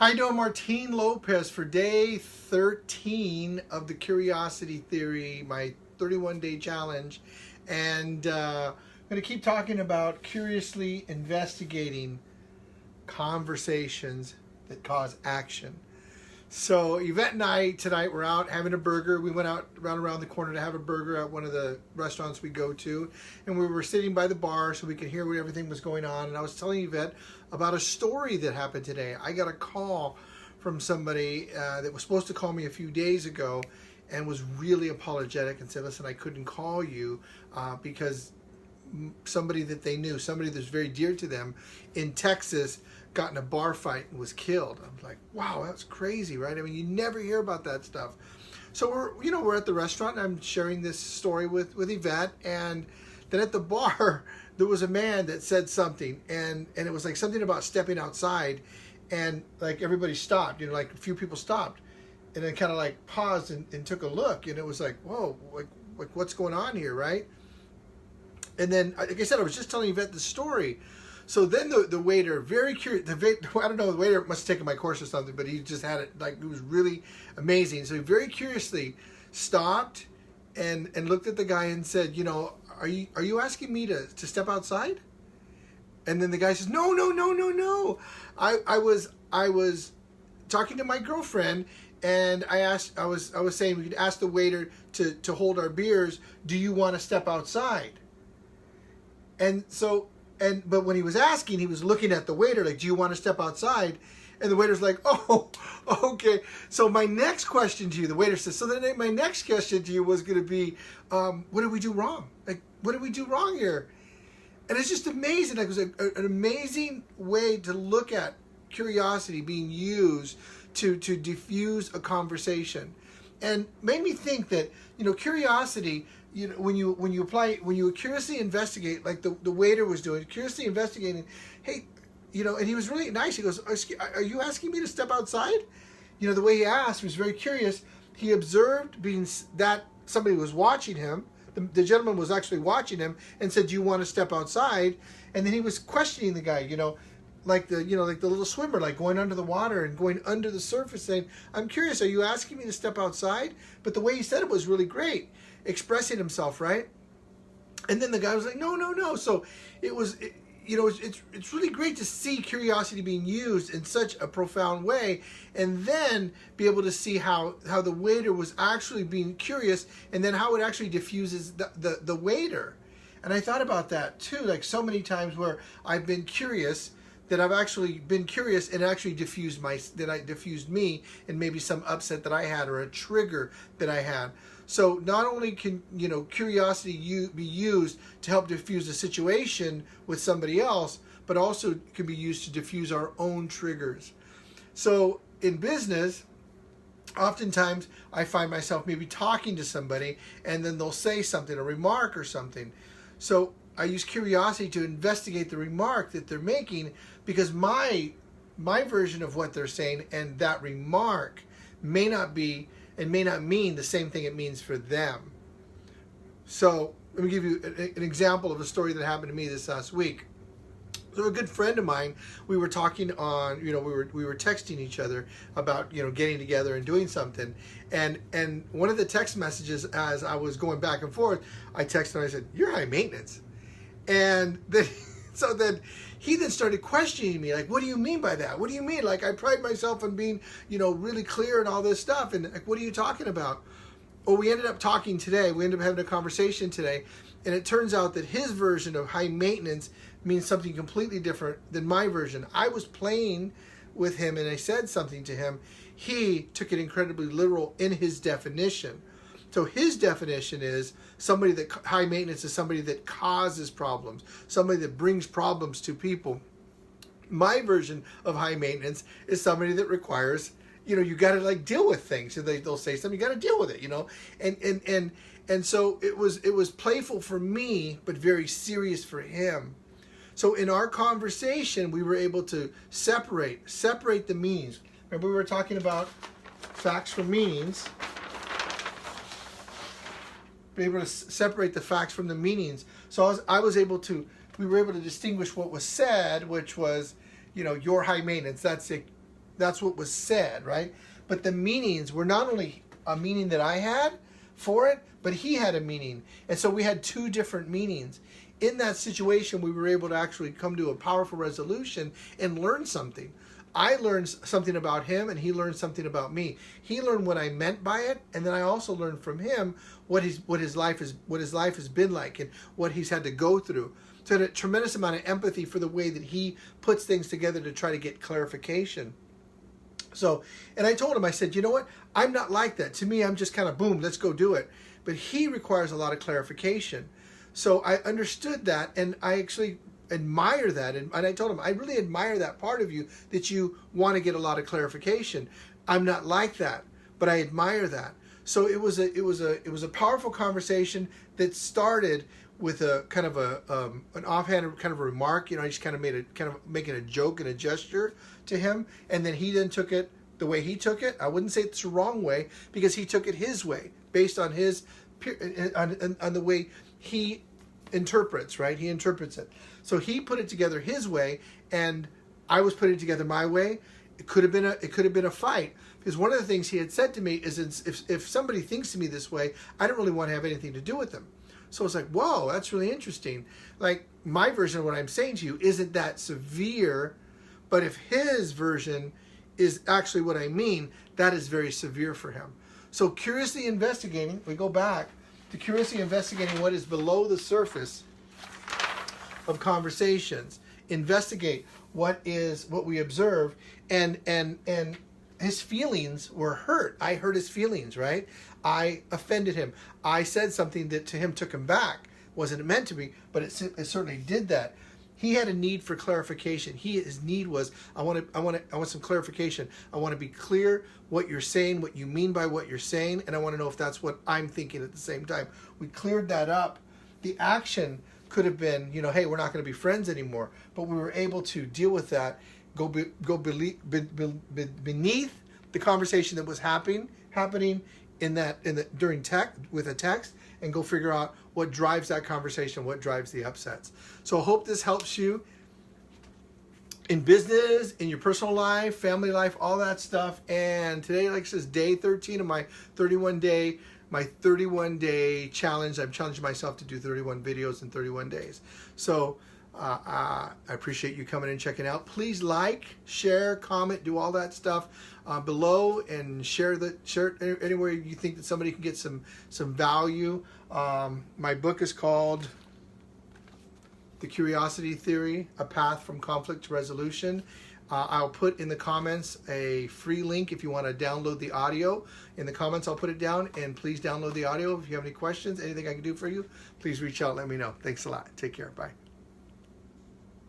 How you doing, Martine Lopez, for day 13 of the Curiosity Theory, my 31-day challenge. And I'm going to keep talking about curiously investigating conversations that cause action. So Yvette and I tonight were out having a burger. We went out around the corner to have a burger at one of the restaurants we go to. And we were sitting by the bar so we could hear what everything was going on. And I was telling Yvette about a story that happened today. I got a call from somebody that was supposed to call me a few days ago and was really apologetic and said, listen, I couldn't call you because somebody that they knew, somebody that's very dear to them in Texas, got in a bar fight and was killed. I was like, wow, that's crazy, right? I mean, you never hear about that stuff. So we're at the restaurant and I'm sharing this story with Yvette, and then at the bar there was a man that said something, and it was like something about stepping outside, and like everybody stopped, like a few people stopped and then kind of like paused and took a look, and it was like, whoa, like what's going on here, right? And then, like I said, I was just telling Yvette the story. So then the waiter, very curious, I don't know, the waiter must have taken my course or something, but he just had it, like, it was really amazing. So he very curiously stopped and looked at the guy and said, are you asking me to step outside? And then the guy says, no. I was talking to my girlfriend, and I was saying we could ask the waiter to hold our beers. Do you want to step outside? But when he was asking, he was looking at the waiter like, do you want to step outside? And the waiter's like, oh, okay. So my next question to you, the waiter says, so then my next question to you was going to be, what did we do wrong? Like, what did we do wrong here? And it's just amazing. Like, it was an amazing way to look at curiosity being used to diffuse a conversation. And made me think that, curiosity, when you curiously investigate, like the waiter was doing, curiously investigating, hey, and he was really nice. He goes, are you asking me to step outside? The way he asked was very curious. He observed that somebody was watching him. The gentleman was actually watching him and said, do you want to step outside? And then he was questioning the guy, like the little swimmer, like going under the water and going under the surface, saying, I'm curious, are you asking me to step outside? But the way he said it was really great, expressing himself, right? And then the guy was like, no. So it's really great to see curiosity being used in such a profound way, and then be able to see how the waiter was actually being curious, and then how it actually diffuses the waiter. And I thought about that too, like so many times where I've been curious, that I've actually been curious and actually diffused me and maybe some upset that I had or a trigger that I had. So not only can curiosity be used to help diffuse a situation with somebody else, but also can be used to diffuse our own triggers. So in business, oftentimes I find myself maybe talking to somebody and then they'll say something, a remark or something. So I use curiosity to investigate the remark that they're making, because my version of what they're saying and that remark may not be and may not mean the same thing it means for them. So let me give you an example of a story that happened to me this last week. So a good friend of mine, we were talking on, we were texting each other about, getting together and doing something. And one of the text messages, as I was going back and forth, I texted and I said, you're high maintenance. And then, so then he then started questioning me, like, what do you mean by that? What do you mean? Like, I pride myself on being, really clear and all this stuff. And like, what are you talking about? Well, we ended up talking today. We ended up having a conversation today. And it turns out that his version of high maintenance means something completely different than my version. I was playing with him and I said something to him. He took it incredibly literal in his definition. So his definition is high maintenance is somebody that causes problems, somebody that brings problems to people. My version of high maintenance is somebody that requires, you got to like deal with things. So they'll say something, you got to deal with it, and so it was playful for me, but very serious for him. So in our conversation, we were able to separate the meanings. Remember, we were talking about facts from meanings. Be able to separate the facts from the meanings. So we were able to distinguish what was said, which was, your high maintenance. That's it. that's what was said, right? But the meanings were not only a meaning that I had for it, but he had a meaning. And so we had two different meanings. In that situation, we were able to actually come to a powerful resolution and learn something. I learned something about him, and he learned something about me. He learned what I meant by it, and then I also learned from him what his life has been like and what he's had to go through. So I had a tremendous amount of empathy for the way that he puts things together to try to get clarification. So, and I told him, I said, you know what? I'm not like that. To me, I'm just kind of boom, let's go do it. But he requires a lot of clarification. So I understood that, and I actually admire that. And I told him, I really admire that part of you, that you want to get a lot of clarification. I'm not like that, but I admire that. So it was a powerful conversation that started with a kind of an offhand kind of a remark. I just kind of making a joke and a gesture to him, and then he then took it the way he took it. I wouldn't say it's the wrong way, because he took it his way, based on his on the way he interprets, right? He interprets it. So he put it together his way, and I was putting it together my way. It could have been a fight, because one of the things he had said to me is, if somebody thinks of me this way, I don't really want to have anything to do with them. So it's like, whoa, that's really interesting. Like, my version of what I'm saying to you isn't that severe, but if his version is actually what I mean, that is very severe for him. So curiously investigating, we go back to curiously investigating what is below the surface of conversations. Investigate what we observe, and his feelings were hurt. I hurt his feelings, right? I offended him. I said something that to him took him back. Wasn't meant to be, but it certainly did that. He had a need for clarification. His need was, I want some clarification. I want to be clear what you're saying, what you mean by what you're saying, and I want to know if that's what I'm thinking at the same time. We cleared that up. The action could have been, hey, we're not going to be friends anymore, but we were able to deal with that, go beneath the conversation that was happening during with a text, and go figure out what drives that conversation, what drives the upsets. So I hope this helps you in business, in your personal life, family life, all that stuff. And today, like I said, day 13 of my 31-day challenge. I'm challenging myself to do 31 videos in 31 days. So I appreciate you coming and checking out. Please like, share, comment, do all that stuff below, and share it anywhere you think that somebody can get some value. My book is called The Curiosity Theory, A Path from Conflict to Resolution. I'll put in the comments a free link if you want to download the audio. In the comments, I'll put it down, and please download the audio. If you have any questions, anything I can do for you, please reach out, let me know. Thanks a lot. Take care. Bye.